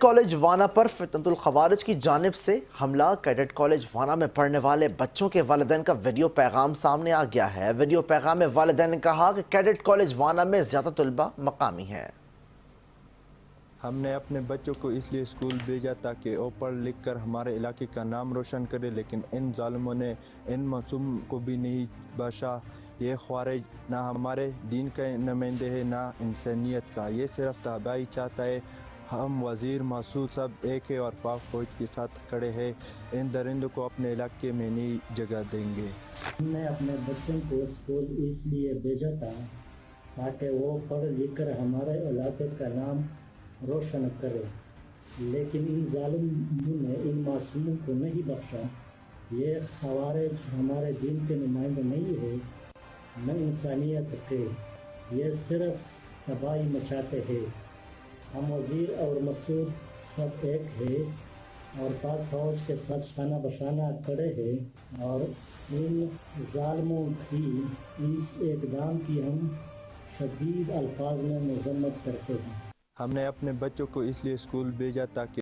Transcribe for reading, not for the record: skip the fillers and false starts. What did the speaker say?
College وانا پر فتنۃ الخوارج کی جانب سے حملہ۔ کیڈٹ کالج وانا میں پڑھنے والے بچوں کے والدین کا ویڈیو پیغام سامنے آ گیا ہے۔ ویڈیو پیغام میں والدین نے کہا کہ کیڈٹ کالج وانا میں زیادہ طلبہ مقامی ہیں۔ ہم نے اپنے بچوں کو اس لیے اسکول بھیجا تاکہ وہ پڑھ لکھ کر ہمارے علاقے کا نام روشن کرے، لیکن ان ظالموں نے ان معصوم کو بھی نہیں بخشا۔ یہ خوارج نہ ہمارے دین کا نمائندے ہے نہ انسانیت کا، یہ صرف تباہی چاہتا ہے۔ ہم وزیر مسعود صاحب ایک ہے اور پاک فوج کے ساتھ کھڑے ہیں، ان درندوں کو اپنے علاقے میں نہیں جگہ دیں گے۔ ہم نے اپنے بچوں کو اسکول اس لیے بھیجا تھا تاکہ وہ پڑھ لکھ کر ہمارے علاقے کا نام روشن کرے، لیکن ان ظالموں نے ان معصوموں کو نہیں بخشا۔ یہ خوارج ہمارے دین کے نمائندے نہیں ہے نہ انسانیت کے، یہ صرف تباہی مچاتے ہیں۔ ہم وزیر اور مسعود سب ایک ہے اور پاک فوج کے ساتھ شانہ بشانہ کھڑے ہیں، اور ان ظالموں کی اس اقدام کی ہم شدید الفاظ میں مذمت کرتے ہیں۔ ہم نے اپنے بچوں کو اس لیے اسکول بھیجا تاکہ